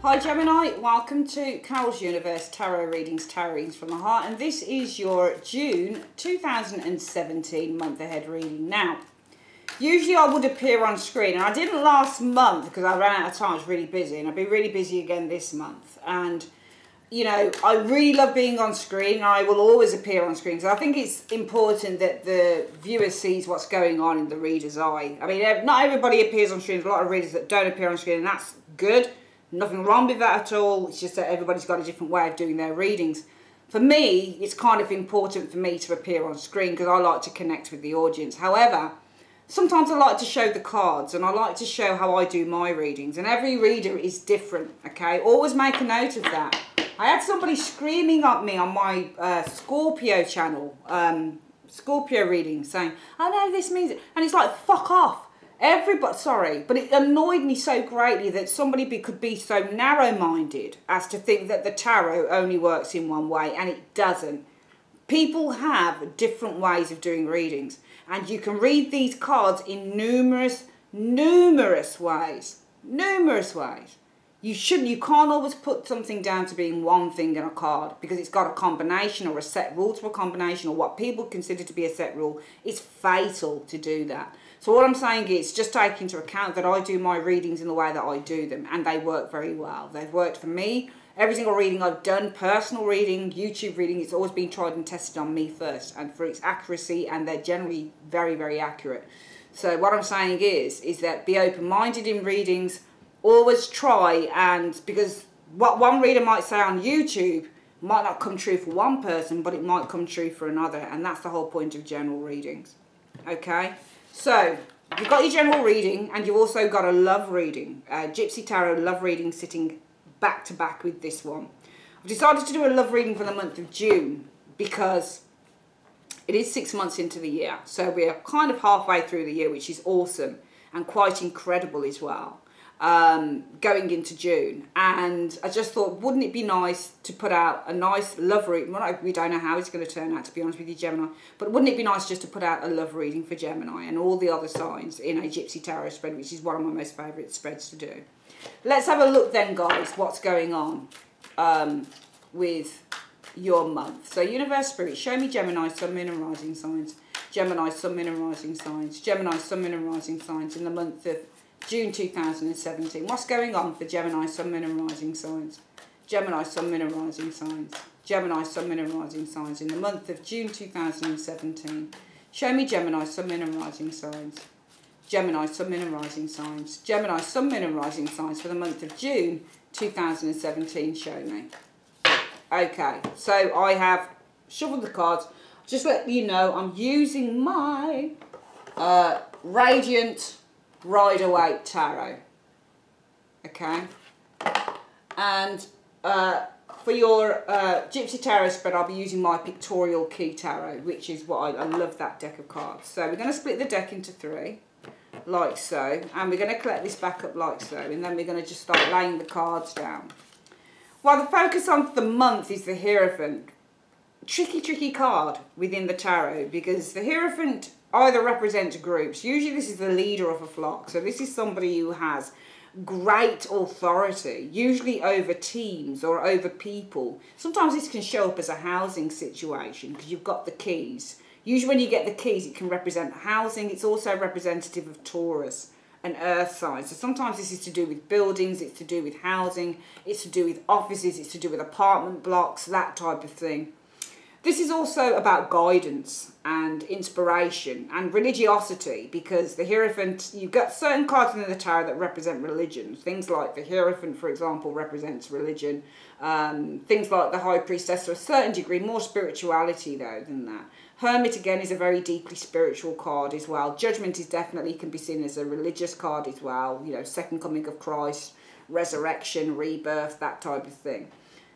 Hi Gemini, welcome to Carol's Universe Tarot Readings from the Heart, and this is your June 2017 month ahead reading. Now, usually I would appear on screen, and I didn't last month because I ran out of time. I was really busy, and I'll be really busy again this month. And you know, I really love being on screen. I will always appear on screen because I think it's important that the viewer sees what's going on in the reader's eye. I mean, not everybody appears on screen. There's a lot of readers that don't appear on screen, and that's good. Nothing wrong with that at all. It's just that everybody's got a different way of doing their readings. For me, it's kind of important for me to appear on screen because I like to connect with the audience. However, sometimes I like to show the cards and I like to show how I do my readings. And every reader is different, okay? Always make a note of that. I had somebody screaming at me on my Scorpio channel, Scorpio reading, saying, "I know this means it." And it's like, fuck off. Everybody, sorry, but it annoyed me so greatly that somebody could be so narrow-minded as to think that the tarot only works in one way, and it doesn't. People have different ways of doing readings, and you can read these cards in numerous ways. You can't always put something down to being one thing in a card because it's got a combination or a set rule to a combination or what people consider to be a set rule. It's fatal to do that. So what I'm saying is just take into account that I do my readings in the way that I do them, and they work very well. They've worked for me. Every single reading I've done, personal reading, YouTube reading, it's always been tried and tested on me first and for its accuracy, and they're generally very, very accurate. So what I'm saying is that be open-minded in readings. Always try, and because what one reader might say on YouTube might not come true for one person, but it might come true for another, and that's the whole point of general readings. Okay, so you've got your general reading, and you've also got a love reading, Gypsy Tarot love reading sitting back to back with this one. I've decided to do a love reading for the month of June because it is 6 months into the year, so we're kind of halfway through the year, which is awesome and quite incredible as well. Going into June, and I just thought, wouldn't it be nice to put out a nice love reading? Well, we don't know how it's going to turn out, to be honest with you, Gemini, but wouldn't it be nice just to put out a love reading for Gemini and all the other signs in a Gypsy Tarot spread, which is one of my most favourite spreads to do. Let's have a look then, guys, what's going on with your month. So Universe Spirit, show me Gemini, Sun, Moon and Rising signs. Gemini, Sun, Moon and Rising signs. Gemini, Sun, Moon and Rising signs in the month of June 2017. What's going on for Gemini, Sun, Moon and Rising signs? Gemini, Sun, Moon and Rising signs. Gemini, Sun, Moon and Rising signs in the month of June 2017. Show me Gemini, Sun, Moon and Rising signs. Gemini, Sun, Moon and Rising signs. Gemini, Sun, Moon and Rising signs for the month of June 2017. Show me. Okay, so I have shuffled the cards. Just let you know, I'm using my Radiant Rider-Waite Tarot, okay, and for your Gypsy Tarot spread, I'll be using my Pictorial Key Tarot, which is what I love that deck of cards. So we're going to split the deck into three, like so, and we're going to collect this back up like so, and then we're going to just start laying the cards down. Well, the focus on the month is the Hierophant. Tricky card within the tarot, because the Hierophant either represents groups. Usually this is the leader of a flock. So this is somebody who has great authority, usually over teams or over people. Sometimes this can show up as a housing situation because you've got the keys. Usually when you get the keys, it can represent housing. It's also representative of Taurus and earth signs. So sometimes this is to do with buildings, it's to do with housing, it's to do with offices, it's to do with apartment blocks, that type of thing. This is also about guidance and inspiration and religiosity, because the Hierophant, you've got certain cards in the tarot that represent religion. Things like the Hierophant, for example, represents religion. Things like the High Priestess, to a certain degree, more spirituality though than that. Hermit, again, is a very deeply spiritual card as well. Judgment is definitely can be seen as a religious card as well. You know, second coming of Christ, resurrection, rebirth, that type of thing.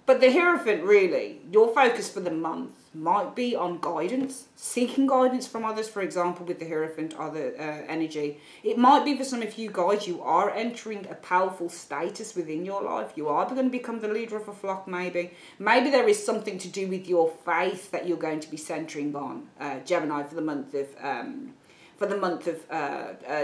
But the Hierophant, really, your focus for the month might be on guidance, seeking guidance from others, for example, with the Hierophant, other energy. It might be for some of you guys, you are entering a powerful status within your life. You are going to become the leader of a flock, maybe. Maybe there is something to do with your faith that you're going to be centering on, Gemini, for the month of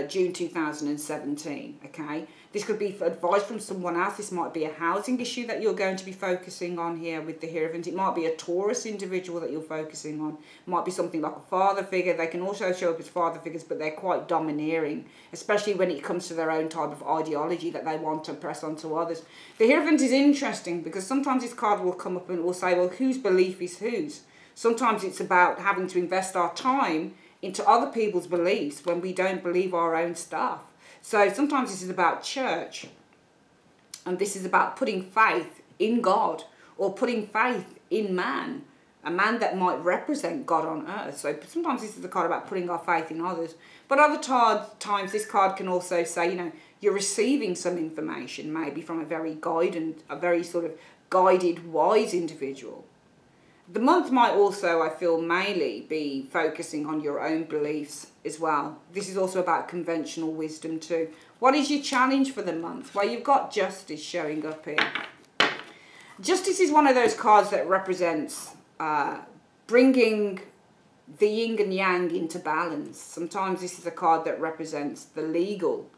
June 2017, okay? This could be for advice from someone else. This might be a housing issue that you're going to be focusing on here with the Hierophant. It might be a Taurus individual that you're focusing on. It might be something like a father figure. They can also show up as father figures, but they're quite domineering, especially when it comes to their own type of ideology that they want to press onto others. The Hierophant is interesting because sometimes this card will come up and will say, well, whose belief is whose? Sometimes it's about having to invest our time into other people's beliefs when we don't believe our own stuff. So sometimes this is about church, and this is about putting faith in God or putting faith in man, a man that might represent God on earth. So sometimes this is a card about putting our faith in others. But other times this card can also say, you know, you're receiving some information maybe from a very sort of guided, wise individual. The month might also, I feel, mainly be focusing on your own beliefs as well. This is also about conventional wisdom too. What is your challenge for the month? Well, you've got Justice showing up here. Justice is one of those cards that represents bringing the yin and yang into balance. Sometimes this is a card that represents the legal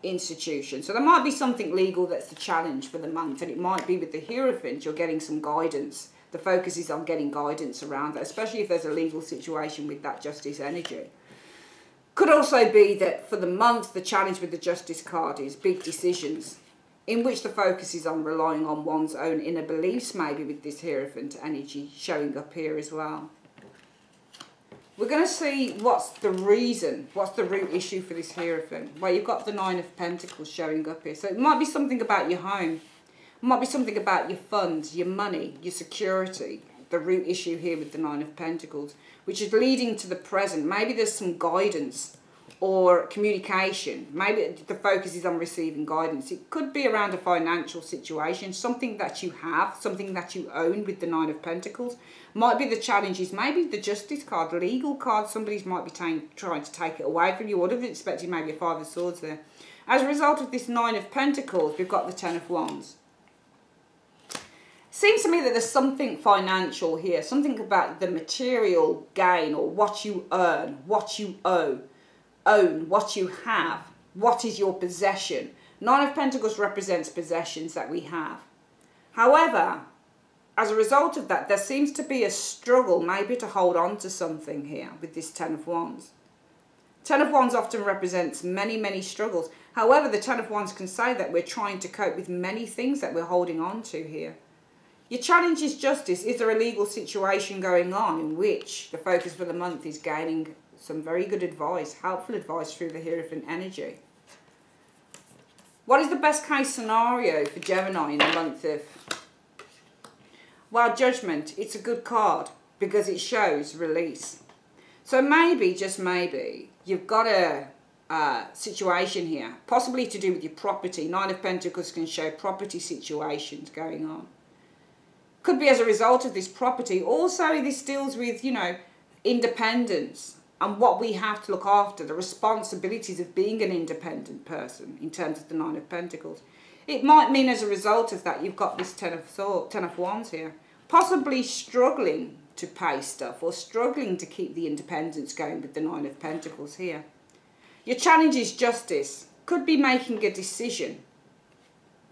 institution. So there might be something legal that's the challenge for the month, and it might be with the Hierophant, you're getting some guidance. The focus is on getting guidance around that, especially if there's a legal situation with that Justice energy. Could also be that for the month, the challenge with the Justice card is big decisions, in which the focus is on relying on one's own inner beliefs, maybe with this Hierophant energy showing up here as well. We're going to see what's the reason, what's the root issue for this Hierophant. Well, you've got the Nine of Pentacles showing up here. So it might be something about your home. It might be something about your funds, your money, your security. The root issue here with the Nine of Pentacles, which is leading to the present. Maybe there's some guidance or communication. Maybe the focus is on receiving guidance. It could be around a financial situation, something that you have, something that you own with the Nine of Pentacles. Might be the challenges, maybe the Justice card, legal card, somebody might be trying to take it away from you. Would have expected maybe a Five of Swords there. As a result of this Nine of Pentacles, we've got the Ten of Wands. Seems to me that there's something financial here, something about the material gain or what you earn, what you own, what you have, what is your possession. Nine of Pentacles represents possessions that we have. However, as a result of that, there seems to be a struggle maybe to hold on to something here with this Ten of Wands. Ten of Wands often represents many, many struggles. However, the Ten of Wands can say that we're trying to cope with many things that we're holding on to here. Your challenge is Justice. Is there a legal situation going on in which the focus for the month is gaining some very good advice, helpful advice through the Hierophant energy? What is the best case scenario for Gemini in the month of... Well, Judgment, it's a good card because it shows release. So maybe, just maybe, you've got a situation here, possibly to do with your property. Nine of Pentacles can show property situations going on. Could be as a result of this property. Also, this deals with, you know, independence and what we have to look after, the responsibilities of being an independent person in terms of the Nine of Pentacles. It might mean as a result of that you've got this Ten of Wands here, possibly struggling to pay stuff or struggling to keep the independence going with the Nine of Pentacles here. Your challenge is Justice. Could be making a decision.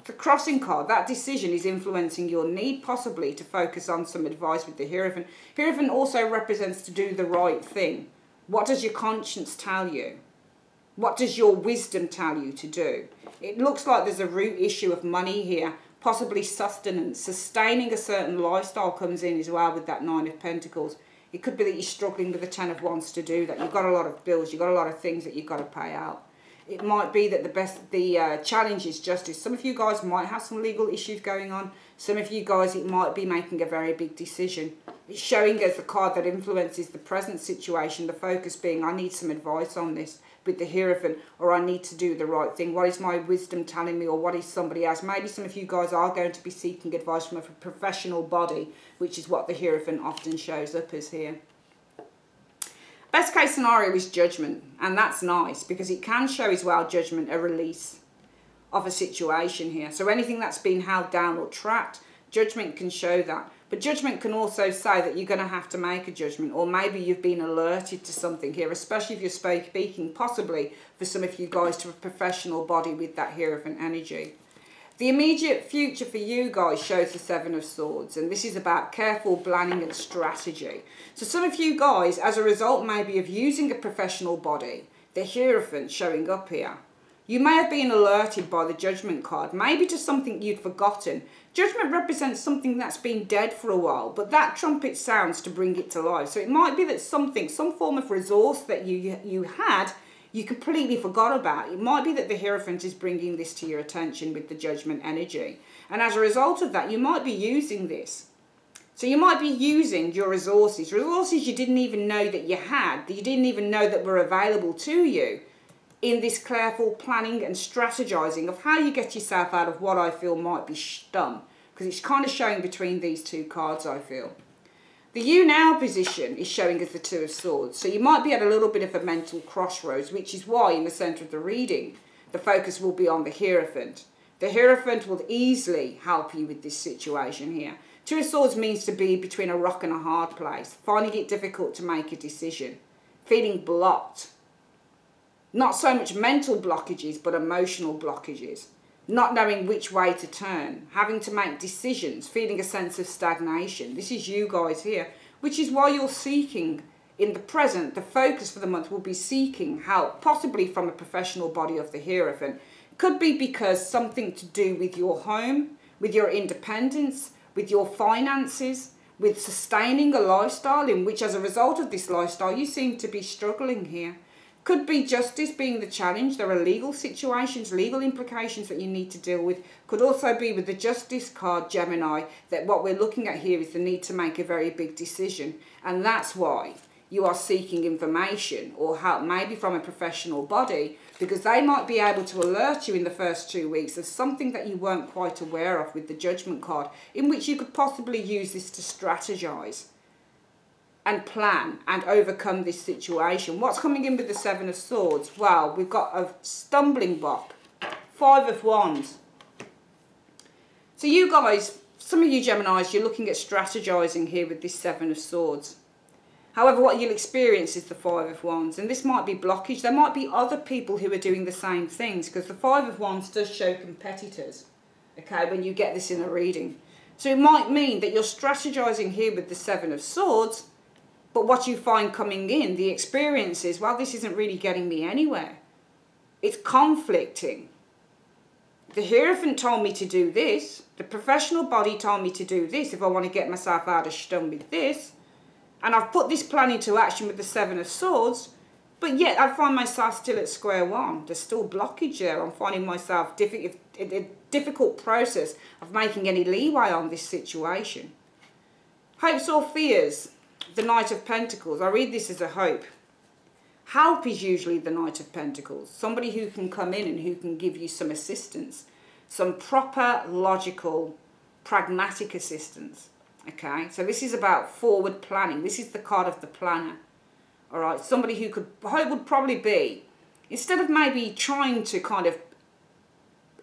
The Crossing card, that decision is influencing your need possibly to focus on some advice with the Hierophant. Hierophant also represents to do the right thing. What does your conscience tell you? What does your wisdom tell you to do? It looks like there's a root issue of money here, possibly sustenance. Sustaining a certain lifestyle comes in as well with that Nine of Pentacles. It could be that you're struggling with the Ten of Wands to do that. You've got a lot of bills, you've got a lot of things that you've got to pay out. It might be that the challenge is Justice. Some of you guys might have some legal issues going on. Some of you guys, it might be making a very big decision. It's showing us the card that influences the present situation, the focus being, I need some advice on this with the Hierophant, or I need to do the right thing. What is my wisdom telling me, or what is somebody else? Maybe some of you guys are going to be seeking advice from a professional body, which is what the Hierophant often shows up as here. Best case scenario is Judgment, and that's nice because it can show as well Judgment, a release of a situation here. So anything that's been held down or trapped Judgment can show that. But judgment can also say that you're going to have to make a judgment, or maybe you've been alerted to something here, especially if you're speaking possibly for some of you guys to a professional body with that Hierophant energy. The immediate future for you guys shows the Seven of Swords, and this is about careful planning and strategy. So some of you guys, as a result maybe of using a professional body, the Hierophant showing up here, you may have been alerted by the Judgment card, maybe to something you'd forgotten. Judgment represents something that's been dead for a while, but that trumpet sounds to bring it to life. So it might be that something, some form of resource that you had, you completely forgot about. It might be that the Hierophant is bringing this to your attention with the Judgment energy. And as a result of that, you might be using this. So you might be using your resources you didn't even know that you had, that you didn't even know that were available to you, in this careful planning and strategizing of how you get yourself out of what I feel might be stum. Because it's kind of showing between these two cards, I feel. The you now position is showing as the Two of Swords. So you might be at a little bit of a mental crossroads, which is why in the centre of the reading, the focus will be on the Hierophant. The Hierophant will easily help you with this situation here. Two of Swords means to be between a rock and a hard place, finding it difficult to make a decision, feeling blocked. Not so much mental blockages, but emotional blockages. Not knowing which way to turn, having to make decisions, feeling a sense of stagnation. This is you guys here, which is why you're seeking, in the present, the focus for the month will be seeking help, possibly from a professional body of the Hierophant. Could be because something to do with your home, with your independence, with your finances, with sustaining a lifestyle in which, as a result of this lifestyle, you seem to be struggling here. Could be justice being the challenge. There are legal situations, legal implications that you need to deal with. Could also be with the Justice card, Gemini, that what we're looking at here is the need to make a very big decision. And that's why you are seeking information or help, maybe from a professional body, because they might be able to alert you in the first 2 weeks of something that you weren't quite aware of with the Judgment card, in which you could possibly use this to strategize and plan and overcome this situation. What's coming in with the Seven of Swords? Well, we've got a stumbling block. Five of Wands. So you guys, some of you Geminis, you're looking at strategizing here with this Seven of Swords. However, what you'll experience is the Five of Wands. And this might be blockage. There might be other people who are doing the same things, because the Five of Wands does show competitors, okay, when you get this in a reading. So it might mean that you're strategizing here with the Seven of Swords, but what you find coming in, the experience is, well, this isn't really getting me anywhere. It's conflicting. The Hierophant told me to do this. The professional body told me to do this if I want to get myself out of stum with this. And I've put this plan into action with the Seven of Swords, but yet I find myself still at square one. There's still blockage there. I'm finding myself in a difficult process of making any leeway on this situation. Hopes or fears? The Knight of Pentacles. I read this as a hope. Help is usually the Knight of Pentacles. Somebody who can come in and who can give you some assistance. Some proper, logical, pragmatic assistance. Okay, so this is about forward planning. This is the card of the planner. Alright, somebody who could, hope would probably be, instead of maybe trying to kind of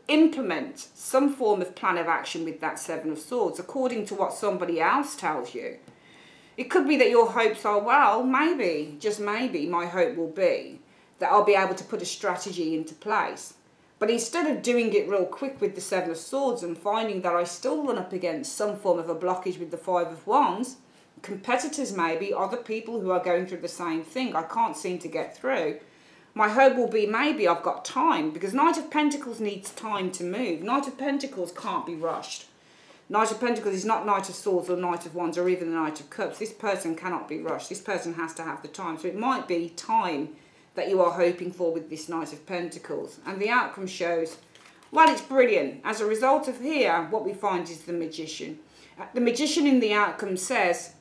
implement some form of plan of action with that Seven of Swords, according to what somebody else tells you, it could be that your hopes are, well, maybe, just maybe, my hope will be that I'll be able to put a strategy into place. But instead of doing it real quick with the Seven of Swords and finding that I still run up against some form of a blockage with the Five of Wands, competitors maybe, other people who are going through the same thing, I can't seem to get through. My hope will be maybe I've got time, because Knight of Pentacles needs time to move. Knight of Pentacles can't be rushed. Knight of Pentacles is not Knight of Swords or Knight of Wands or even the Knight of Cups. This person cannot be rushed. This person has to have the time. So it might be time that you are hoping for with this Knight of Pentacles. And the outcome shows, well, it's brilliant. As a result of here, what we find is the Magician. The Magician in the outcome says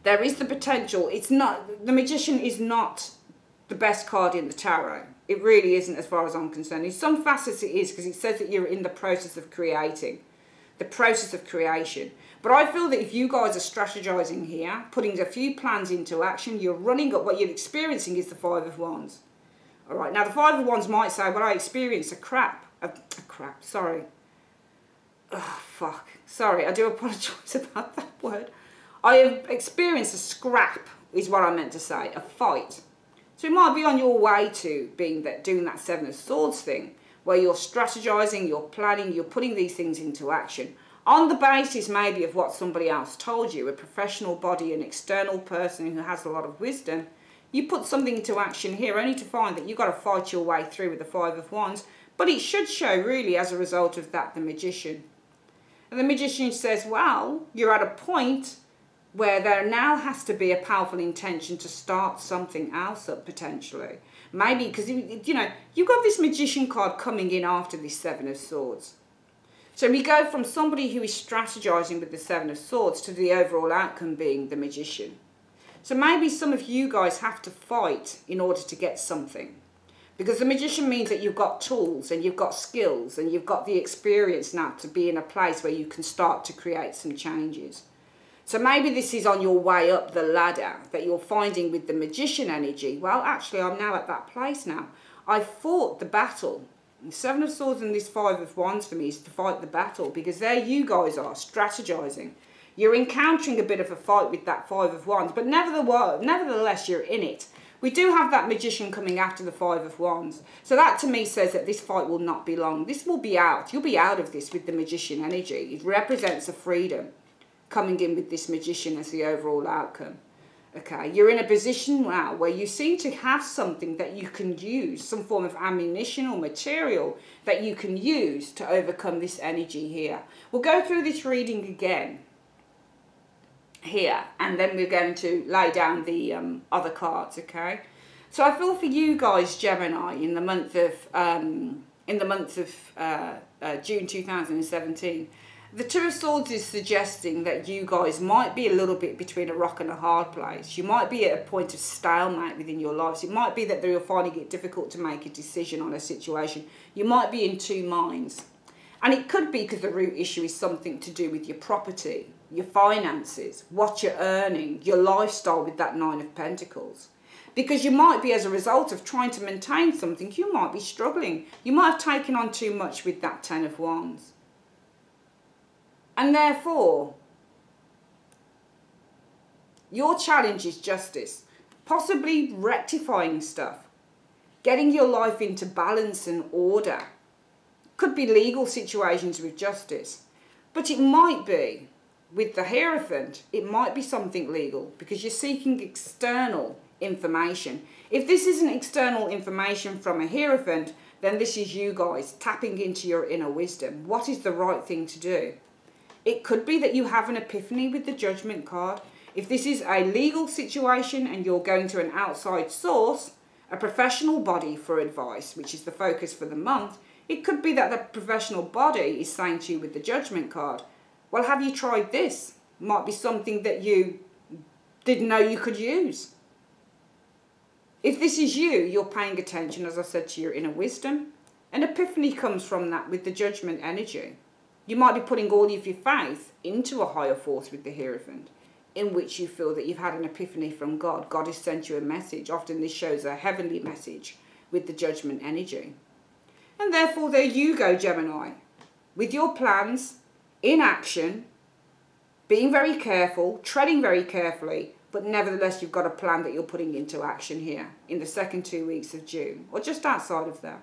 there is the potential. It's not, the Magician is not the best card in the tarot. It really isn't, as far as I'm concerned. In some facets it is, because it says that you're in the process of creating. The process of creation. But I feel that if you guys are strategizing here, putting a few plans into action, you're running up, what you're experiencing is the Five of Wands. All right, now the Five of Wands might say, well, I experienced a oh, fuck. Sorry, I do apologise about that word. I have experienced a scrap, is what I meant to say, a fight. So it might be on your way to doing that Seven of Swords thing, where you're strategizing, you're planning, you're putting these things into action on the basis maybe of what somebody else told you, a professional body, an external person who has a lot of wisdom. You put something into action here only to find that you've got to fight your way through with the Five of Wands. But it should show really as a result of that the Magician. And the Magician says, well, you're at a point where there now has to be a powerful intention to start something else up potentially. Maybe because, you know, you've got this Magician card coming in after this Seven of Swords. So we go from somebody who is strategizing with the Seven of Swords to the overall outcome being the Magician. So maybe some of you guys have to fight in order to get something. Because the Magician means that you've got tools and you've got skills and you've got the experience now to be in a place where you can start to create some changes. So maybe this is on your way up the ladder that you're finding with the Magician energy. Well, actually, I'm now at that place now. I fought the battle. The Seven of Swords and this Five of Wands for me is to fight the battle, because there you guys are strategizing. You're encountering a bit of a fight with that Five of Wands, but nevertheless, you're in it. We do have that Magician coming after the Five of Wands. So that to me says that this fight will not be long. This will be out. You'll be out of this with the Magician energy. It represents a freedom coming in with this Magician as the overall outcome. Okay, you're in a position now where you seem to have something that you can use, some form of ammunition or material that you can use to overcome this energy here. We'll go through this reading again here, and then we're going to lay down the other cards. Okay, so I feel for you guys, Gemini, in the month of June 2017. The Two of Swords is suggesting that you guys might be a little bit between a rock and a hard place. You might be at a point of stalemate within your lives. It might be that you're finding it difficult to make a decision on a situation. You might be in two minds. And it could be because the root issue is something to do with your property, your finances, what you're earning, your lifestyle with that Nine of Pentacles. Because you might be, as a result of trying to maintain something, you might be struggling. You might have taken on too much with that Ten of Wands. And therefore, your challenge is justice. Possibly rectifying stuff. Getting your life into balance and order. Could be legal situations with justice. But it might be, with the Hierophant, it might be something legal. Because you're seeking external information. If this isn't external information from a Hierophant, then this is you guys tapping into your inner wisdom. What is the right thing to do? It could be that you have an epiphany with the Judgment card. If this is a legal situation and you're going to an outside source, a professional body for advice, which is the focus for the month, it could be that the professional body is saying to you with the Judgment card, well, have you tried this? Might be something that you didn't know you could use. If this is you, you're paying attention, as I said, to your inner wisdom. An epiphany comes from that with the Judgment energy. You might be putting all of your faith into a higher force with the Hierophant, in which you feel that you've had an epiphany from God. God has sent you a message. Often this shows a heavenly message with the Judgment energy. And therefore, there you go, Gemini, with your plans, in action, being very careful, treading very carefully, but nevertheless, you've got a plan that you're putting into action here in the second 2 weeks of June, or just outside of that.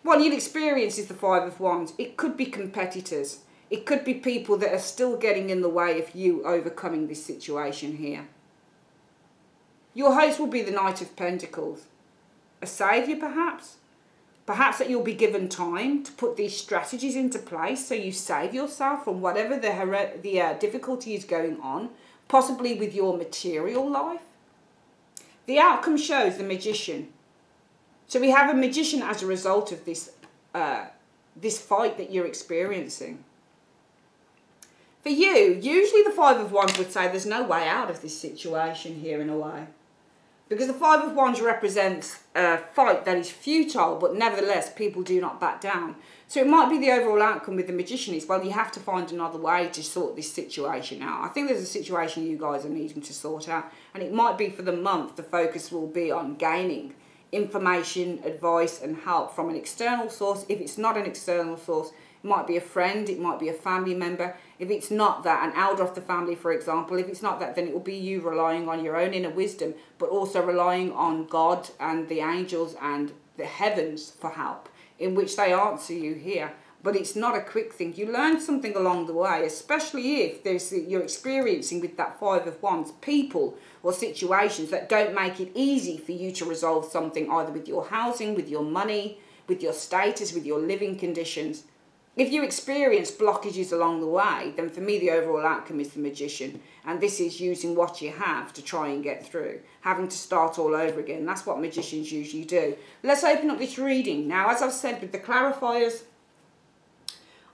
What you'll experience is the Five of Wands. It could be competitors. It could be people that are still getting in the way of you overcoming this situation here. Your host will be the Knight of Pentacles. A saviour, perhaps? Perhaps that you'll be given time to put these strategies into place so you save yourself from whatever the difficulty is going on, possibly with your material life. The outcome shows the Magician. So we have a Magician as a result of this, this fight that you're experiencing. For you, usually the Five of Wands would say there's no way out of this situation here in a way. Because the Five of Wands represents a fight that is futile, but nevertheless people do not back down. So it might be the overall outcome with the Magician is, well, you have to find another way to sort this situation out. I think there's a situation you guys are needing to sort out. And it might be for the month, the focus will be on gaining information, advice and help from an external source. If it's not an external source, It might be a friend, it might be a family member. If it's not that, an elder of the family, for example, if it's not that, then it will be you relying on your own inner wisdom, but also relying on God and the angels and the heavens for help, in which they answer you here. But it's not a quick thing. You learn something along the way, especially if you're experiencing with that Five of Wands people or situations that don't make it easy for you to resolve something, either with your housing, with your money, with your status, with your living conditions. If you experience blockages along the way, then for me the overall outcome is the Magician. And this is using what you have to try and get through. Having to start all over again. That's what magicians usually do. Let's open up this reading. Now, as I've said with the clarifiers,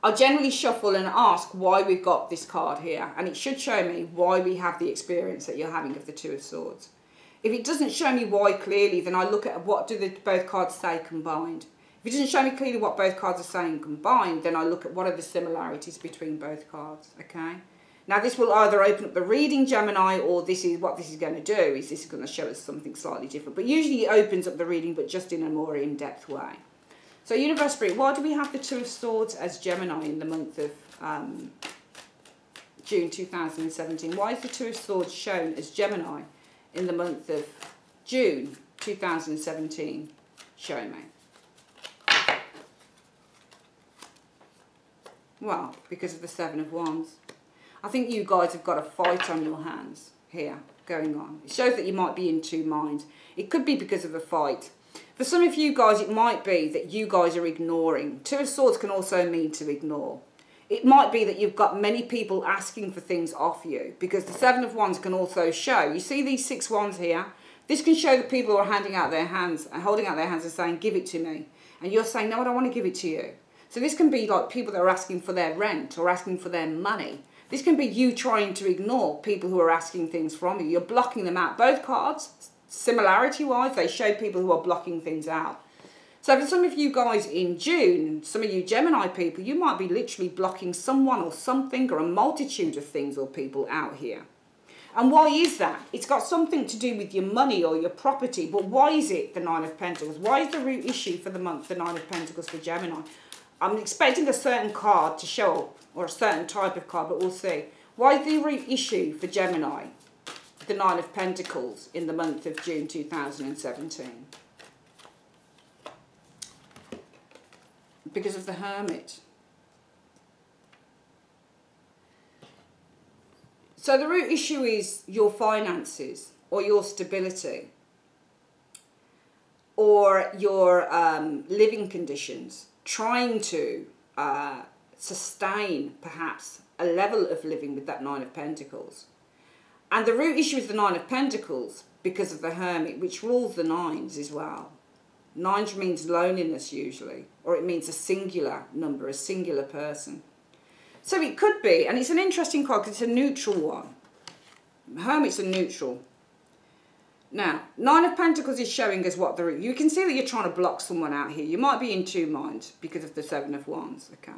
I generally shuffle and ask why we've got this card here. And it should show me why we have the experience that you're having of the Two of Swords. If it doesn't show me why clearly, then I look at what do both cards say combined. If it doesn't show me clearly what both cards are saying combined, then I look at what are the similarities between both cards, okay? Now this will either open up the reading, Gemini, or this is what this is going to do, is this is going to show us something slightly different. But usually it opens up the reading, but just in a more in-depth way. So Universe Spirit, why do we have the Two of Swords as Gemini in the month of June 2017? Why is the Two of Swords shown as Gemini in the month of June 2017? Show me. Well, because of the Seven of Wands. I think you guys have got a fight on your hands here going on. It shows that you might be in two minds. It could be because of a fight. For some of you guys, it might be that you guys are ignoring. Two of Swords can also mean to ignore. It might be that you've got many people asking for things off you, because the Seven of Wands can also show. You see these 6 wands here? This can show that people are handing out their hands and holding out their hands and saying, give it to me. And you're saying, no, I don't want to give it to you. So this can be like people that are asking for their rent or asking for their money. This can be you trying to ignore people who are asking things from you. You're blocking them out. Both cards, similarity-wise, they show people who are blocking things out. So for some of you guys in June, some of you Gemini people, you might be literally blocking someone or something or a multitude of things or people out here. And why is that? It's got something to do with your money or your property. But why is it the Nine of Pentacles? Why is the root issue for the month the Nine of Pentacles for Gemini? I'm expecting a certain card to show up, or a certain type of card, but we'll see. Why is the root issue for Gemini the Nine of Pentacles in the month of June 2017? Because of the Hermit. So the root issue is your finances, or your stability, or your living conditions. Trying to sustain, perhaps, a level of living with that Nine of Pentacles. And the root issue is the Nine of Pentacles because of the Hermit, which rules the nines as well. Nines means loneliness usually, or it means a singular number, a singular person. So it could be, and it's an interesting card because it's a neutral one. Hermit's a neutral. Now, Nine of Pentacles is showing us what the root. You can see that you're trying to block someone out here. You might be in two minds because of the Seven of Wands, okay?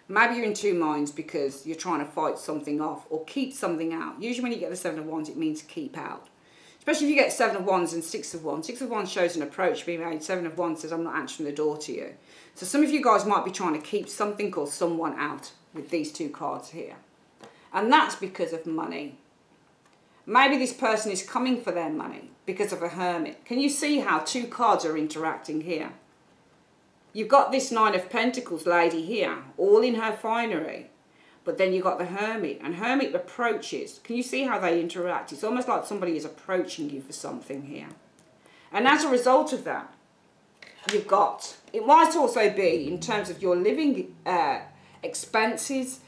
Maybe you're in two minds because you're trying to fight something off or keep something out. Usually when you get the Seven of Wands, it means keep out. Especially if you get Seven of Wands and Six of Wands. Six of Wands shows an approach being made. Seven of Wands says, I'm not answering the door to you. So some of you guys might be trying to keep something or someone out with these two cards here. And that's because of money. Maybe this person is coming for their money because of a Hermit. Can you see how two cards are interacting here? You've got this Nine of Pentacles lady here, all in her finery. But then you've got the Hermit, and Hermit approaches. Can you see how they interact? It's almost like somebody is approaching you for something here. And as a result of that, you've got, it might also be in terms of your living expenses.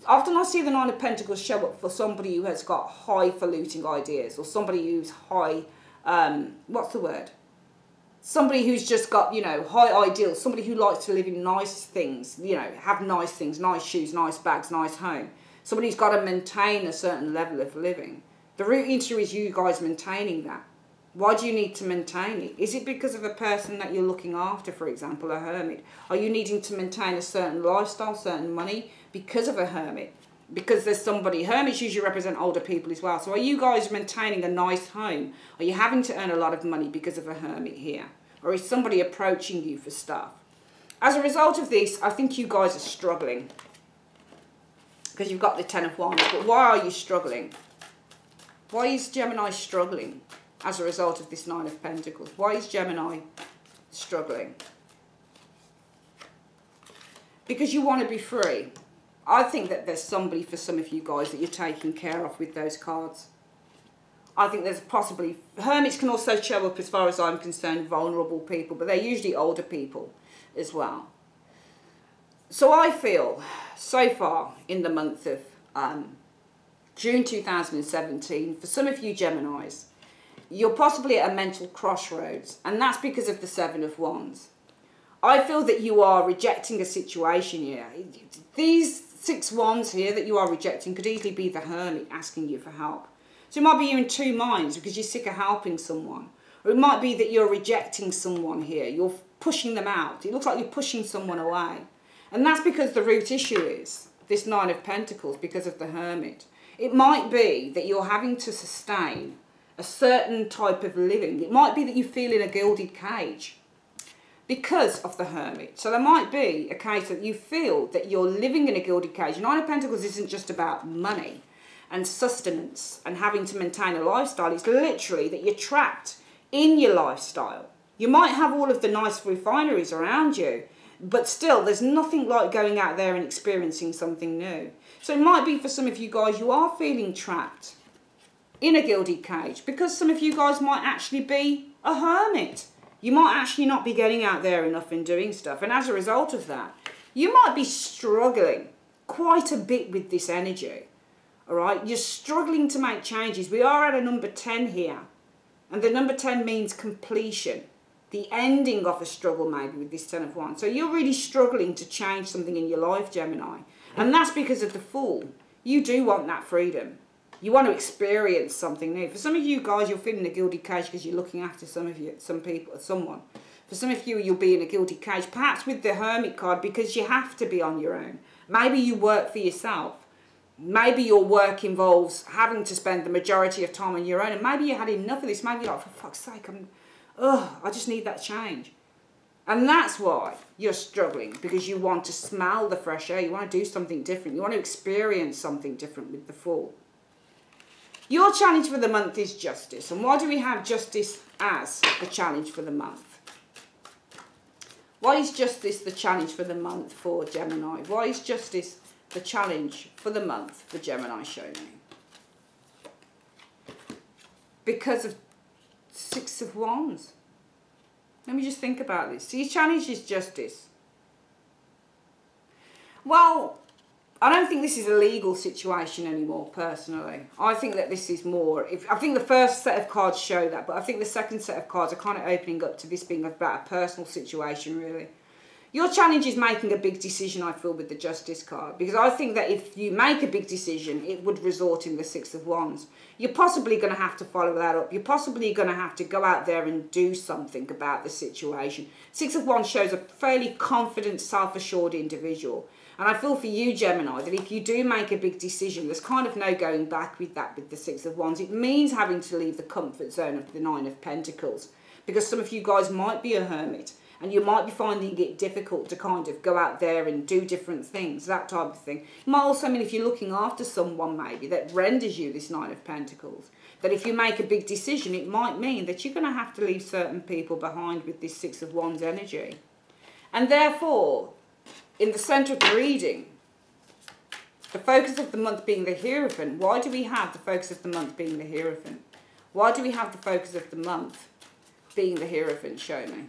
Often I see the Nine of Pentacles show up for somebody who has got highfalutin ideas, or somebody who's high, what's the word? Somebody who's just got, you know, high ideals. Somebody who likes to live in nice things, you know, have nice things, nice shoes, nice bags, nice home. Somebody who's got to maintain a certain level of living. The root issue is you guys maintaining that. Why do you need to maintain it? Is it because of a person that you're looking after, for example, a Hermit? Are you needing to maintain a certain lifestyle, certain money because of a Hermit? Because there's somebody, Hermits usually represent older people as well. So are you guys maintaining a nice home? Are you having to earn a lot of money because of a Hermit here? Or is somebody approaching you for stuff? As a result of this, I think you guys are struggling. Because you've got the Ten of Wands. But why are you struggling? Why is Gemini struggling as a result of this Nine of Pentacles? Why is Gemini struggling? Because you want to be free. I think that there's somebody for some of you guys that you're taking care of with those cards. I think there's possibly... Hermits can also show up, as far as I'm concerned, vulnerable people. But they're usually older people as well. So I feel, so far in the month of June 2017, for some of you Geminis, you're possibly at a mental crossroads. And that's because of the Seven of Wands. I feel that you are rejecting a situation here. These 6 wands here that you are rejecting could easily be the Hermit asking you for help. So it might be you're in two minds because you're sick of helping someone. Or it might be that you're rejecting someone here. You're pushing them out. It looks like you're pushing someone away. And that's because the root issue is this Nine of Pentacles, because of the Hermit. It might be that you're having to sustain a certain type of living. It might be that you feel in a gilded cage because of the Hermit. So there might be a case that you feel that you're living in a gilded cage. Nine of Pentacles isn't just about money and sustenance and having to maintain a lifestyle. It's literally that you're trapped in your lifestyle. You might have all of the nice refineries around you, but still there's nothing like going out there and experiencing something new. So it might be for some of you guys, you are feeling trapped in a gilded cage because some of you guys might actually be a hermit. You might actually not be getting out there enough and doing stuff. And as a result of that, you might be struggling quite a bit with this energy. All right? You're struggling to make changes. We are at a number 10 here. And the number 10 means completion. The ending of a struggle maybe with this Ten of Wands. So you're really struggling to change something in your life, Gemini. And that's because of the Fool. You do want that freedom. You want to experience something new. For some of you guys, you're feeling a gilded cage because you're looking after someone. For some of you, you'll be in a gilded cage, perhaps with the Hermit card, because you have to be on your own. Maybe you work for yourself. Maybe your work involves having to spend the majority of time on your own. And maybe you had enough of this. Maybe you're like, for fuck's sake, I just need that change. And that's why you're struggling, because you want to smell the fresh air. You want to do something different. You want to experience something different with the Fool. Your challenge for the month is justice. And why do we have justice as the challenge for the month? Why is justice the challenge for the month for Gemini? Why is justice the challenge for the month for Gemini? Show me. Because of 6 of Wands. Let me just think about this. So your challenge is justice. Well, I don't think this is a legal situation anymore, personally. I think that this is more... I think the first set of cards show that, but I think the second set of cards are kind of opening up to this being about a personal situation, really. Your challenge is making a big decision, I feel, with the Justice card. Because I think that if you make a big decision, it would result in the 6 of Wands. You're possibly going to have to follow that up. You're possibly going to have to go out there and do something about the situation. 6 of Wands shows a fairly confident, self-assured individual. And I feel for you, Gemini, that if you do make a big decision, there's kind of no going back with that with the 6 of Wands. It means having to leave the comfort zone of the 9 of Pentacles. Because some of you guys might be a hermit. And you might be finding it difficult to kind of go out there and do different things, that type of thing. It might also mean if you're looking after someone maybe that renders you this 9 of Pentacles, that if you make a big decision, it might mean that you're going to have to leave certain people behind with this 6 of Wands energy. And therefore, in the centre of the reading, the focus of the month being the Hierophant. Why do we have the focus of the month being the Hierophant? Why do we have the focus of the month being the Hierophant? Show me.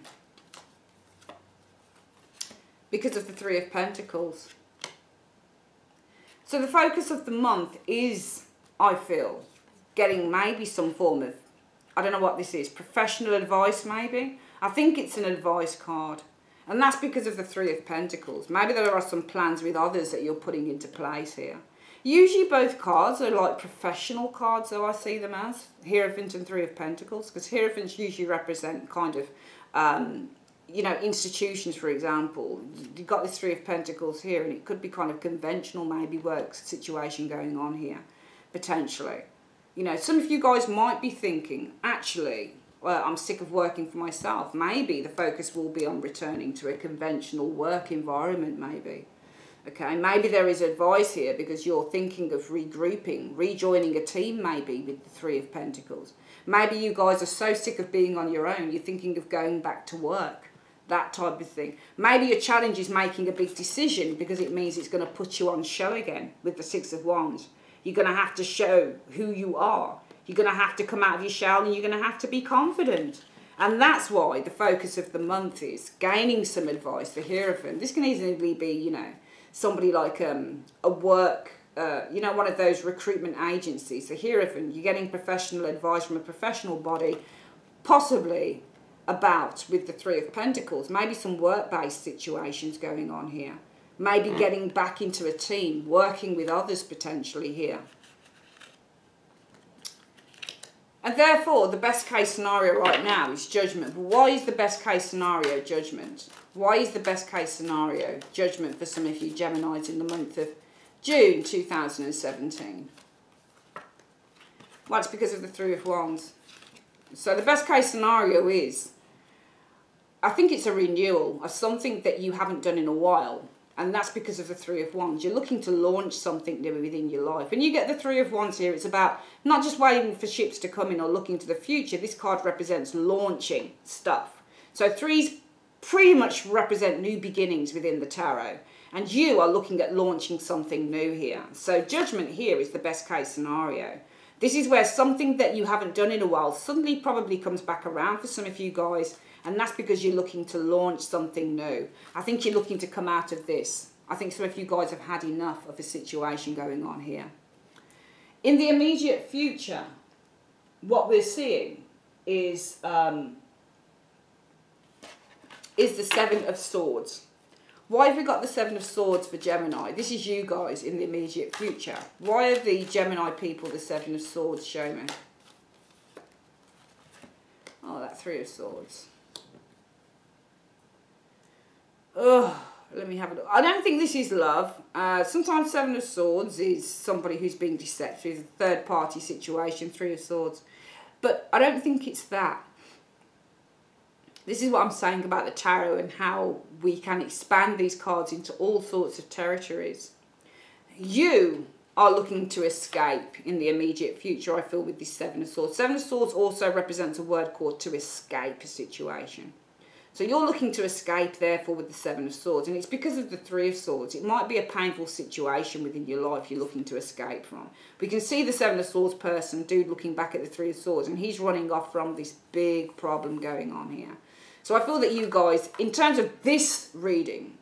Because of the 3 of Pentacles. So the focus of the month is, I feel, getting maybe some form of, I don't know what this is, professional advice maybe? I think it's an advice card. And that's because of the 3 of Pentacles. Maybe there are some plans with others that you're putting into place here. Usually both cards are like professional cards, though I see them as. Hierophant and 3 of Pentacles. Because Hierophants usually represent kind of... you know, institutions, for example. You've got this 3 of Pentacles here, and it could be kind of conventional, maybe work situation going on here, potentially. You know, some of you guys might be thinking, actually, I'm sick of working for myself. Maybe the focus will be on returning to a conventional work environment, maybe. Okay, maybe there is advice here because you're thinking of regrouping, rejoining a team maybe with the Three of Pentacles. Maybe you guys are so sick of being on your own, you're thinking of going back to work, that type of thing. Maybe your challenge is making a big decision because it means it's going to put you on show again with the Six of Wands. You're going to have to show who you are. You're going to have to come out of your shell and you're going to have to be confident. And that's why the focus of the month is gaining some advice, the Hierophant. This can easily be, you know, somebody like a work, you know, one of those recruitment agencies, the Hierophant. You're getting professional advice from a professional body, possibly about with the Three of Pentacles. Maybe some work-based situations going on here. Maybe getting back into a team, working with others potentially here. And therefore, the best case scenario right now is Judgment. But why is the best case scenario Judgment? Why is the best case scenario Judgment for some of you Geminis in the month of June 2017? Well, it's because of the Three of Wands. So the best case scenario is, I think it's a renewal of something that you haven't done in a while. And that's because of the Three of Wands. You're looking to launch something new within your life. When you get the Three of Wands here, it's about not just waiting for ships to come in or looking to the future. This card represents launching stuff. So threes pretty much represent new beginnings within the tarot. And you are looking at launching something new here. So Judgment here is the best case scenario. This is where something that you haven't done in a while suddenly probably comes back around for some of you guys. And that's because you're looking to launch something new. I think you're looking to come out of this. I think some of you guys have had enough of a situation going on here. In the immediate future, what we're seeing is the Seven of Swords. Why have we got the Seven of Swords for Gemini? This is you guys in the immediate future. Why are the Gemini people the Seven of Swords? Show me. Oh, that Three of Swords. Oh, let me have a look. I don't think this is love. Sometimes Seven of Swords is somebody who's being deceptive, a third-party situation, Three of Swords. But I don't think it's that. This is what I'm saying about the tarot and how we can expand these cards into all sorts of territories. You are looking to escape in the immediate future, I feel, with this Seven of Swords. Seven of Swords also represents a word called to escape a situation. So you're looking to escape, therefore, with the Seven of Swords. And it's because of the Three of Swords. It might be a painful situation within your life you're looking to escape from. We can see the Seven of Swords person, dude looking back at the Three of Swords, and he's running off from this big problem going on here. So I feel that you guys, in terms of this reading,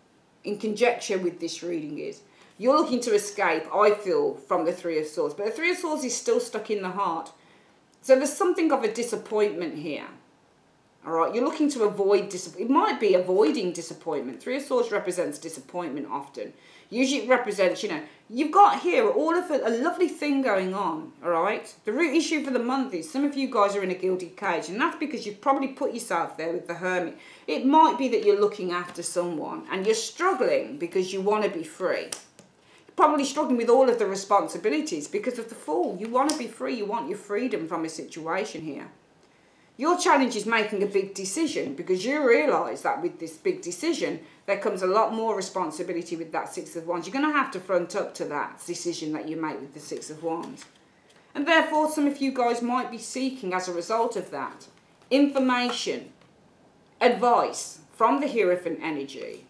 in conjecture with this reading is, you're looking to escape, I feel, from the Three of Swords. But the Three of Swords is still stuck in the heart. So there's something of a disappointment here. All right, you're looking to avoid disappointment. It might be avoiding disappointment. Three of Swords represents disappointment often. Usually it represents, you know, you've got here all of a lovely thing going on, all right? The root issue for the month is some of you guys are in a gilded cage, and that's because you've probably put yourself there with the Hermit. It might be that you're looking after someone, and you're struggling because you want to be free. You're probably struggling with all of the responsibilities because of the Fool. You want to be free. You want your freedom from a situation here. Your challenge is making a big decision because you realise that with this big decision, there comes a lot more responsibility with that Six of Wands. You're going to have to front up to that decision that you make with the Six of Wands. And therefore, some of you guys might be seeking, as a result of that, information, advice from the Hierophant energy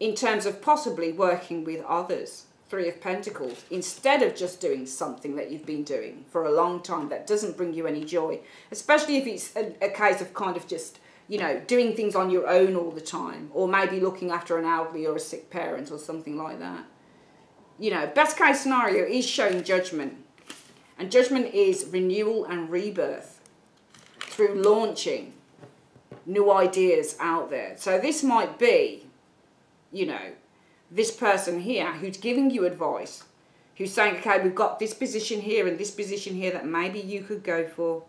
in terms of possibly working with others. Three of Pentacles, instead of just doing something that you've been doing for a long time that doesn't bring you any joy, especially if it's a case of kind of just, you know, doing things on your own all the time, or maybe looking after an elderly or a sick parent or something like that. You know, best case scenario is showing Judgment, and Judgment is renewal and rebirth through launching new ideas out there. So this might be, you know, this person here who's giving you advice, who's saying, okay, we've got this position here and this position here that maybe you could go for.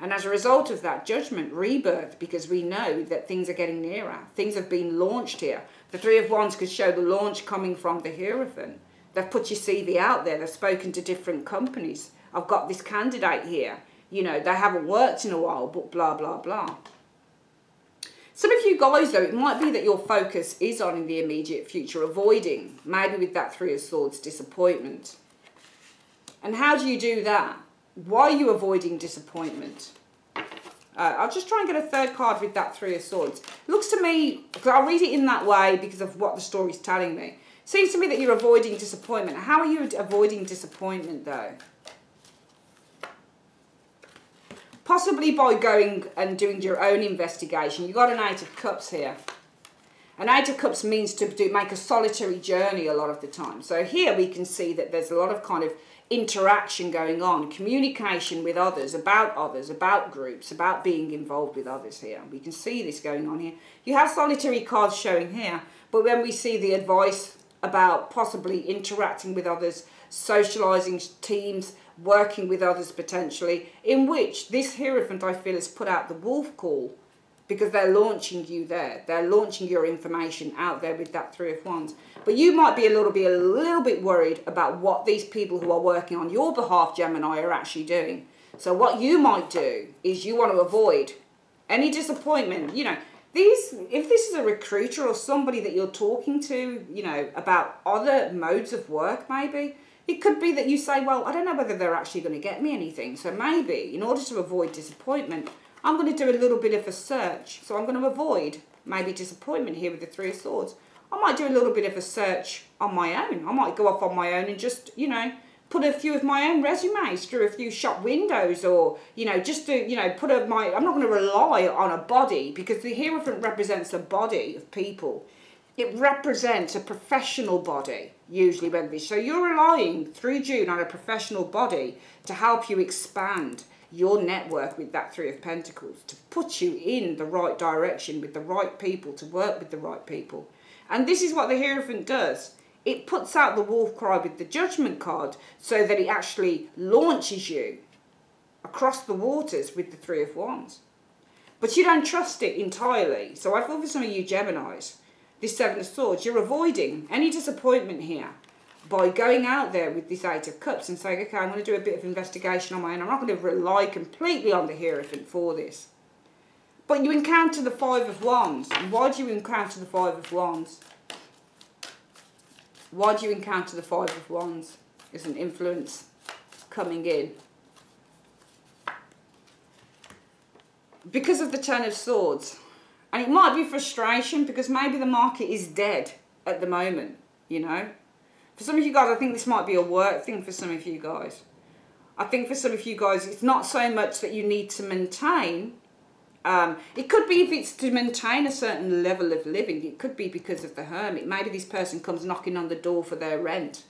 And as a result of that, Judgment, rebirth, because we know that things are getting nearer. Things have been launched here. The Three of Wands could show the launch coming from the Hierophant. They've put your CV out there. They've spoken to different companies. I've got this candidate here you know, they haven't worked in a while, but blah, blah, blah. Some of you guys, though, it might be that your focus is on in the immediate future, avoiding, maybe with that Three of Swords, disappointment. And how do you do that? Why are you avoiding disappointment? I'll just try and get a third card with that Three of Swords. Looks to me, because I'll read it in that way because of what the story's telling me. Seems to me that you're avoiding disappointment. How are you avoiding disappointment, though? Possibly by going and doing your own investigation. You've got an Eight of Cups here. An Eight of Cups means to make a solitary journey a lot of the time. So here we can see that there's a lot of kind of interaction going on, communication with others, about groups, about being involved with others here. We can see this going on here. You have solitary cards showing here, but when we see the advice about possibly interacting with others, socializing teams, working with others potentially, in which this Hierophant, I feel, has put out the wolf call because they're launching you there. They're launching your information out there with that Three of Wands. But you might be a little bit worried about what these people who are working on your behalf, Gemini, are actually doing. So what you might do is you want to avoid any disappointment. You know, if this is a recruiter or somebody that you're talking to, you know, about other modes of work, maybe, it could be that you say, well, I don't know whether they're actually going to get me anything. So maybe, in order to avoid disappointment, I'm going to do a little bit of a search. So I'm going to avoid maybe disappointment here with the Three of Swords. I might do a little bit of a search on my own. I might go off on my own and just, you know, put a few of my own resumes through a few shop windows, or, you know, just to, you know, I'm not going to rely on a body, because the Hierophant represents a body of people. It represents a professional body, usually, so you're relying through June on a professional body to help you expand your network with that Three of Pentacles, to put you in the right direction with the right people, to work with the right people. And this is what the Hierophant does. It puts out the wolf cry with the Judgment card so that it actually launches you across the waters with the Three of Wands. But you don't trust it entirely. So I feel for some of you Geminis, this Seven of Swords, you're avoiding any disappointment here by going out there with this Eight of Cups and saying, okay, I'm going to do a bit of investigation on my own. I'm not going to rely completely on the Hierophant for this. But you encounter the Five of Wands. And why do you encounter the Five of Wands? Why do you encounter the Five of Wands? There's an influence coming in. Because of the Ten of Swords. And it might be frustration because maybe the market is dead at the moment, you know. For some of you guys, I think this might be a work thing for some of you guys. I think for some of you guys, it's not so much that you need to maintain. It could be if it's to maintain a certain level of living. It could be because of the Hermit. Maybe this person comes knocking on the door for their rent.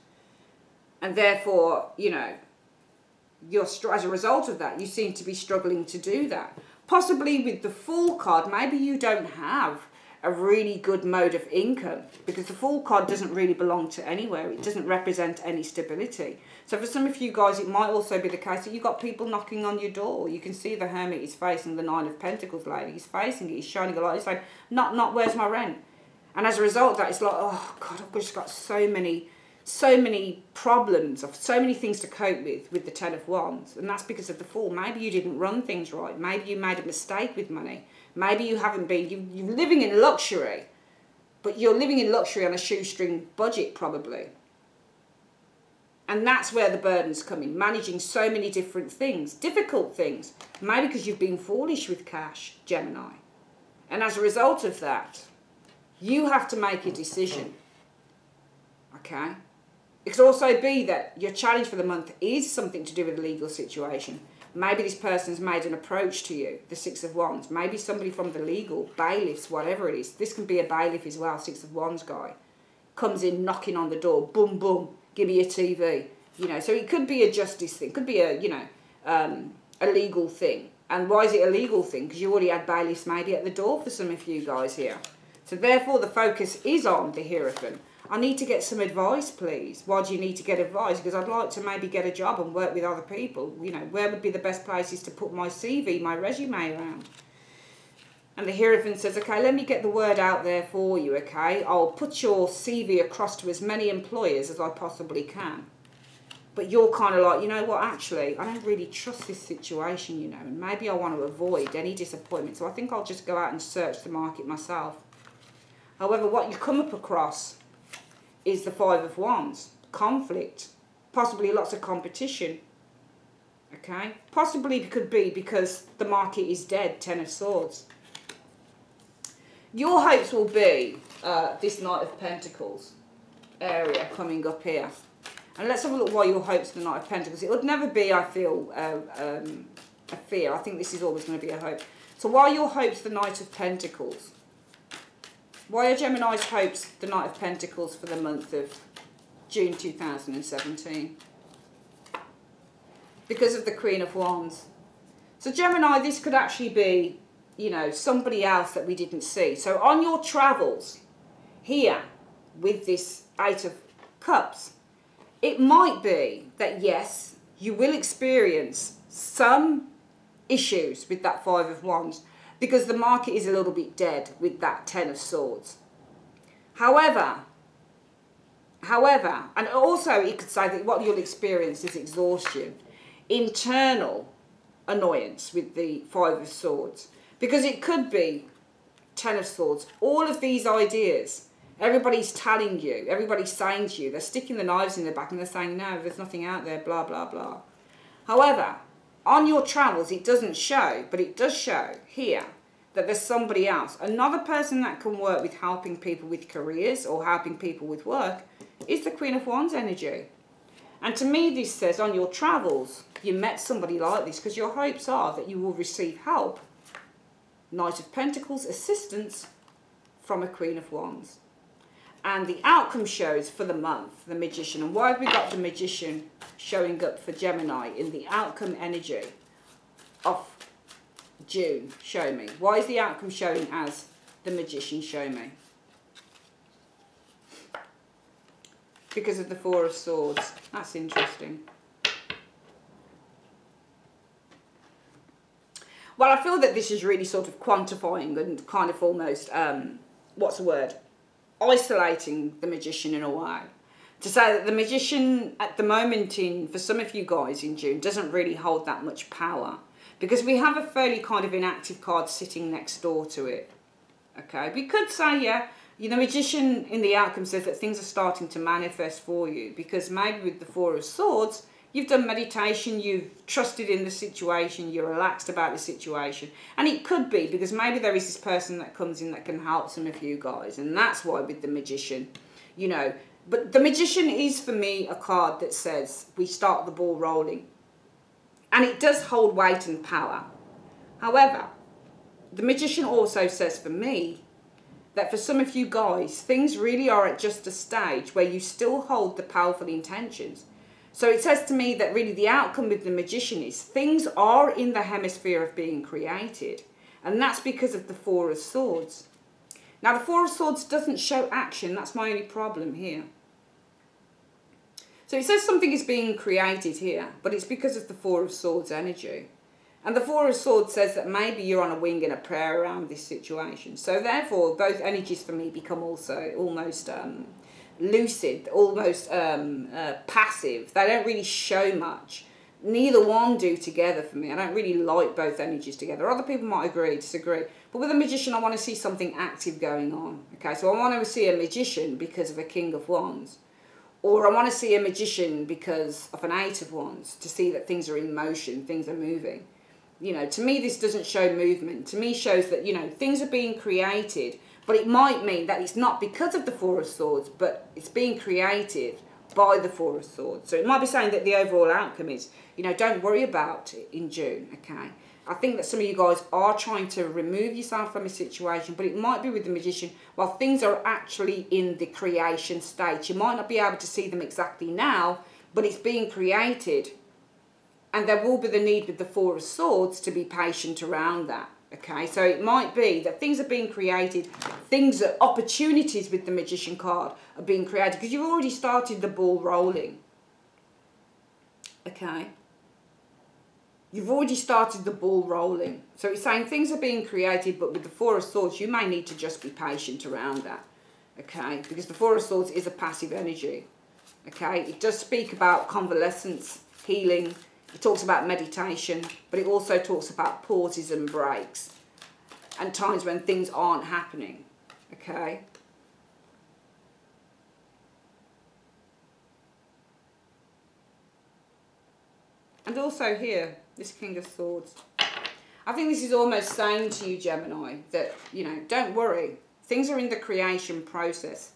And therefore, you know, as a result of that, you seem to be struggling to do that. Possibly with the Fool card, maybe you don't have a really good mode of income, because the Fool card doesn't really belong to anywhere. It doesn't represent any stability. So for some of you guys, it might also be the case that you've got people knocking on your door. You can see the Hermit is facing the Nine of Pentacles lady. He's facing it. He's shining a light. He's like, not, where's my rent? And as a result of that, it's like, oh God, I've just got so many problems, of so many things to cope with the Ten of Wands. And that's because of the Fool. Maybe you didn't run things right. Maybe you made a mistake with money. Maybe you haven't been, you're living in luxury, but you're living in luxury on a shoestring budget probably. And that's where the burdens come in, managing so many different things, difficult things. Maybe because you've been foolish with cash, Gemini. And as a result of that, you have to make a decision, okay? It could also be that your challenge for the month is something to do with a legal situation. Maybe this person's made an approach to you, the Six of Wands. Maybe somebody from the legal, bailiffs, whatever it is. This can be a bailiff as well, Six of Wands guy. Comes in knocking on the door, boom, boom, give me a TV. You know, so it could be a justice thing. Could be a, you know, a legal thing. And why is it a legal thing? Because you already had bailiffs maybe at the door for some of you guys here. So therefore the focus is on the Hierophant. I need to get some advice, please. Why do you need to get advice? Because I'd like to maybe get a job and work with other people. You know, where would be the best places to put my CV, my resume around? And the Hierophant says, okay, let me get the word out there for you, okay? I'll put your CV across to as many employers as I possibly can. But you're kind of like, you know what, actually, I don't really trust this situation, you know, and maybe I want to avoid any disappointment. So I think I'll just go out and search the market myself. However, what you come up across is the Five of Wands. Conflict. Possibly lots of competition. Okay? Possibly could be because the market is dead. Ten of Swords. Your hopes will be this Knight of Pentacles area coming up here. And let's have a look why your hopes the Knight of Pentacles. It would never be, I feel, a fear. I think this is always going to be a hope. So why your hopes the Knight of Pentacles? Why are Gemini's hopes the Knight of Pentacles for the month of June 2017? Because of the Queen of Wands. So Gemini, this could actually be, you know, somebody else that we didn't see. So on your travels here with this Eight of Cups, it might be that, yes, you will experience some issues with that Five of Wands because the market is a little bit dead with that Ten of Swords. However, and also you could say that what you'll experience is exhaustion, internal annoyance with the Five of Swords, because it could be Ten of Swords. All of these ideas, everybody's telling you, everybody's saying to you, they're sticking the knives in their back and they're saying, no, there's nothing out there, blah, blah, blah. However, on your travels, it doesn't show, but it does show here that there's somebody else. Another person that can work with helping people with careers or helping people with work is the Queen of Wands energy. And to me, this says on your travels, you met somebody like this because your hopes are that you will receive help. Knight of Pentacles, assistance from a Queen of Wands. And the outcome shows for the month, the Magician. And why have we got the Magician showing up for Gemini in the outcome energy of June? Show me. Why is the outcome showing as the Magician? Show me. Because of the Four of Swords. That's interesting. Well, I feel that this is really sort of quantifying and kind of almost, what's the word? Isolating the Magician in a way. To say that the Magician at the moment for some of you guys in June doesn't really hold that much power. Because we have a fairly kind of inactive card sitting next door to it. Okay, we could say, yeah, the Magician in the outcome says that things are starting to manifest for you. Because maybe with the Four of Swords, you've done meditation, you've trusted in the situation, you're relaxed about the situation. And it could be because maybe there is this person that comes in that can help some of you guys. And that's why with the Magician, you know. But the Magician is for me a card that says we start the ball rolling. And it does hold weight and power. However, the Magician also says for me that for some of you guys, things really are at just a stage where you still hold the powerful intentions. So it says to me that really the outcome with the Magician is things are in the hemisphere of being created. And that's because of the Four of Swords. Now the Four of Swords doesn't show action. That's my only problem here. So it says something is being created here, but it's because of the Four of Swords energy. And the Four of Swords says that maybe you're on a wing and a prayer around this situation. So therefore, both energies for me become also almost lucid, almost passive. They don't really show much. Neither one do together for me. I don't really like both energies together. Other people might agree, disagree. But with a Magician, I want to see something active going on. Okay, so I want to see a Magician because of a King of Wands. Or I want to see a Magician because of an Eight of Wands, to see that things are in motion, things are moving. You know, to me, this doesn't show movement. To me, shows that, you know, things are being created. But it might mean that it's not because of the Four of Swords, but it's being created by the Four of Swords. So it might be saying that the overall outcome is, you know, don't worry about it in June, okay? I think that some of you guys are trying to remove yourself from a situation, but it might be with the Magician, while things are actually in the creation stage. You might not be able to see them exactly now, but it's being created. And there will be the need with the Four of Swords to be patient around that. Okay, so it might be that things are being created, opportunities with the Magician card are being created because you've already started the ball rolling. Okay, you've already started the ball rolling. So it's saying things are being created, but with the Four of Swords, you may need to just be patient around that. Okay, because the Four of Swords is a passive energy. okay? It does speak about convalescence, healing. It talks about meditation, but it also talks about pauses and breaks and times when things aren't happening, okay? And also here, this King of Swords. I think this is almost saying to you, Gemini, that, you know, don't worry. Things are in the creation process.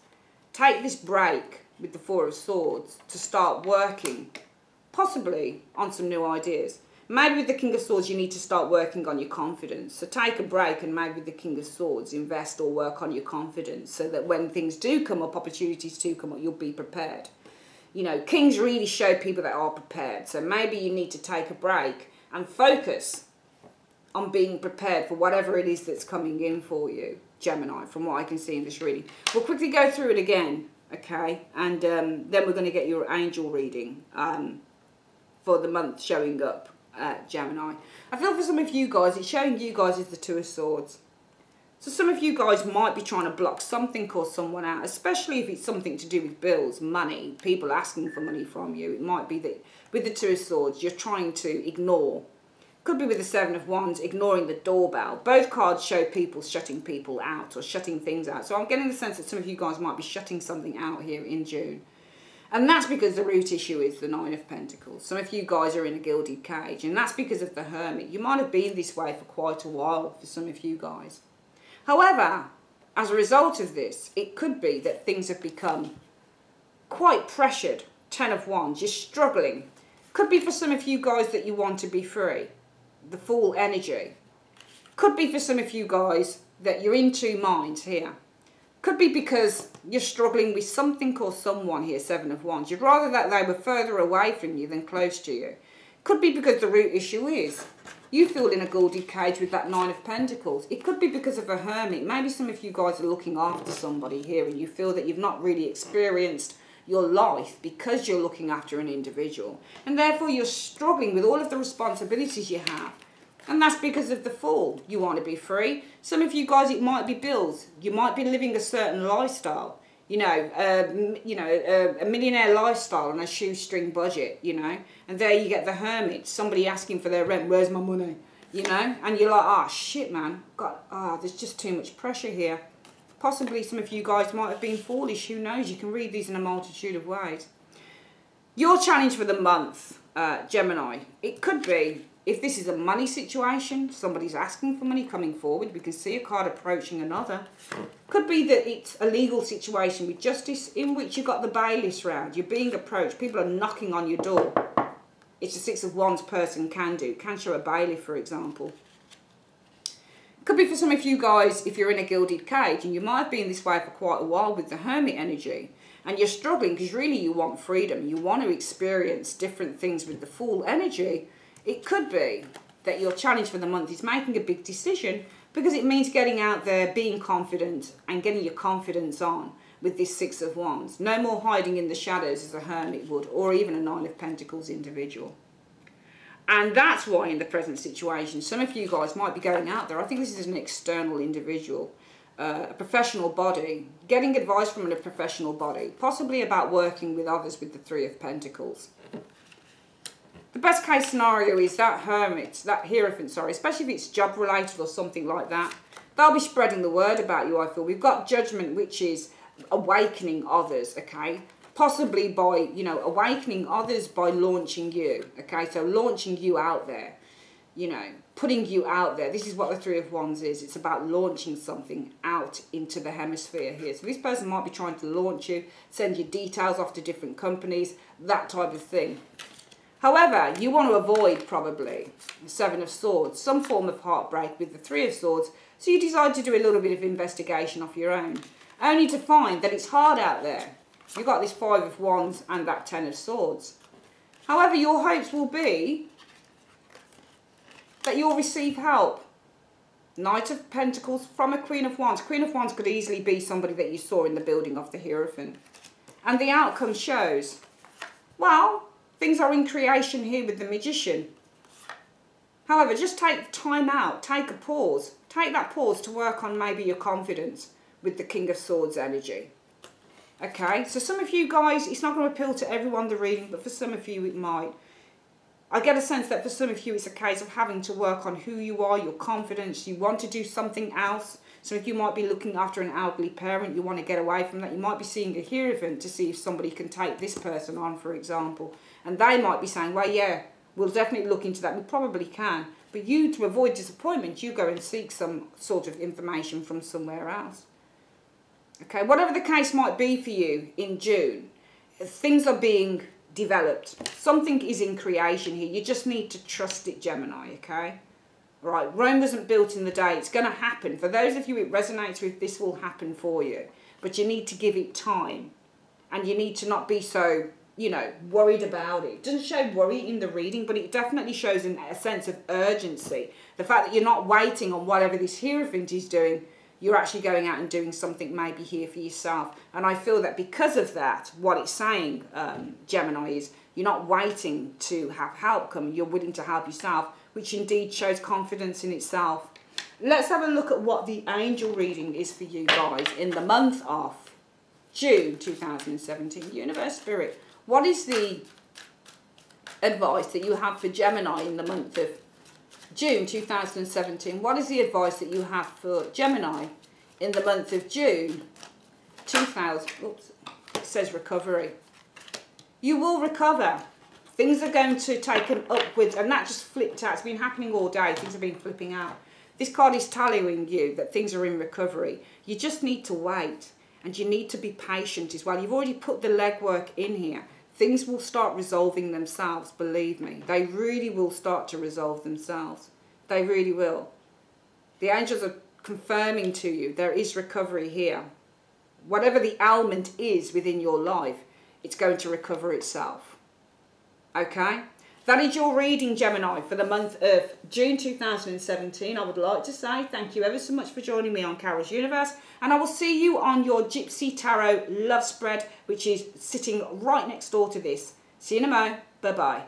Take this break with the Four of Swords to start working, possibly on some new ideas. Maybe with the King of Swords, you need to start working on your confidence. So take a break and maybe with the King of Swords, invest or work on your confidence so that when things do come up, opportunities do come up, you'll be prepared. You know, kings really show people that are prepared. So maybe you need to take a break and focus on being prepared for whatever it is that's coming in for you, Gemini, from what I can see in this reading. We'll quickly go through it again, okay? And then we're going to get your angel reading for the month showing up, Gemini. I feel for some of you guys, it's showing you guys is the Two of Swords. So some of you guys might be trying to block something or someone out, especially if it's something to do with bills, money, people asking for money from you. It might be that with the Two of Swords, you're trying to ignore. Could be with the Seven of Wands, ignoring the doorbell. Both cards show people shutting people out or shutting things out. So I'm getting the sense that some of you guys might be shutting something out here in June. And that's because the root issue is the Nine of Pentacles. Some of you guys are in a gilded cage, and that's because of the Hermit. You might have been this way for quite a while for some of you guys. However, as a result of this, it could be that things have become quite pressured. Ten of Wands, you're struggling. Could be for some of you guys that you want to be free. The Fool energy. Could be for some of you guys that you're in two minds here. Could be because you're struggling with something or someone here, Seven of Wands. You'd rather that they were further away from you than close to you. Could be because the root issue is you feel in a gilded cage with that Nine of Pentacles. It could be because of a Hermit. Maybe some of you guys are looking after somebody here and you feel that you've not really experienced your life because you're looking after an individual. And therefore you're struggling with all of the responsibilities you have. And that's because of the Fool. You want to be free. Some of you guys, it might be bills. You might be living a certain lifestyle. You know, a millionaire lifestyle on a shoestring budget, you know. And there you get the Hermit. Somebody asking for their rent. Where's my money? You know. And you're like, oh, shit, man. God, there's just too much pressure here. Possibly some of you guys might have been foolish. Who knows? You can read these in a multitude of ways. Your challenge for the month, Gemini, it could be, if this is a money situation, somebody's asking for money coming forward, we can see a card approaching another. Could be that it's a legal situation with justice in which you've got the bailiffs round. You're being approached. People are knocking on your door. It's a Six of Wands person can do. Can show a bailiff, for example. Could be for some of you guys if you're in a gilded cage and you might have been this way for quite a while with the Hermit energy and you're struggling because really you want freedom. You want to experience different things with the Fool energy. It could be that your challenge for the month is making a big decision because it means getting out there, being confident and getting your confidence on with this Six of Wands. No more hiding in the shadows as a Hermit would or even a Nine of Pentacles individual. And that's why in the present situation, some of you guys might be going out there. I think this is an external individual, a professional body, getting advice from a professional body, possibly about working with others with the Three of Pentacles. The best case scenario is that Hermit, that Hierophant, sorry, especially if it's job related or something like that. They'll be spreading the word about you, I feel. We've got Judgment, which is awakening others, okay? Possibly by, you know, awakening others by launching you, okay? So launching you out there, you know, putting you out there. This is what the Three of Wands is. It's about launching something out into the hemisphere here. So this person might be trying to launch you, send your details off to different companies, that type of thing. However, you want to avoid probably the Seven of Swords, some form of heartbreak with the Three of Swords. So you decide to do a little bit of investigation of your own, only to find that it's hard out there. You've got this Five of Wands and that Ten of Swords. However, your hopes will be that you'll receive help. Knight of Pentacles from a Queen of Wands. Queen of Wands could easily be somebody that you saw in the building of the Hierophant. And the outcome shows, well, things are in creation here with the Magician. However, just take time out. Take a pause. Take that pause to work on maybe your confidence with the King of Swords energy. Okay, so some of you guys, it's not going to appeal to everyone, the reading, but for some of you it might. I get a sense that for some of you it's a case of having to work on who you are, your confidence, you want to do something else. Some of you might be looking after an elderly parent, you want to get away from that. You might be seeing a hierophant to see if somebody can take this person on, for example. And they might be saying, well, yeah, we'll definitely look into that. We probably can. But you, to avoid disappointment, you go and seek some sort of information from somewhere else. Okay, whatever the case might be for you in June, things are being developed. Something is in creation here. You just need to trust it, Gemini, okay? Right, Rome wasn't built in the day. It's going to happen. For those of you it resonates with, this will happen for you. But you need to give it time. And you need to not be so, you know, worried about it. It doesn't show worry in the reading, but it definitely shows a sense of urgency. The fact that you're not waiting on whatever this Hierophant is doing, you're actually going out and doing something maybe here for yourself. And I feel that because of that, what it's saying, Gemini, is you're not waiting to have help come. You're willing to help yourself, which indeed shows confidence in itself. Let's have a look at what the angel reading is for you guys in the month of June 2017. Universe, Spirit, what is the advice that you have for Gemini in the month of June 2017? What is the advice that you have for Gemini in the month of June 2000? Oops, it says recovery. You will recover. Things are going to take an upwards, and that just flipped out. It's been happening all day. Things have been flipping out. This card is telling you that things are in recovery. You just need to wait, and you need to be patient as well. You've already put the legwork in here. Things will start resolving themselves, believe me. They really will start to resolve themselves. They really will. The angels are confirming to you there is recovery here. Whatever the ailment is within your life, it's going to recover itself. Okay? That is your reading, Gemini, for the month of June 2017. I would like to say thank you ever so much for joining me on Carol's Universe. And I will see you on your Gypsy Tarot Love Spread, which is sitting right next door to this. See you in a mo. Bye-bye.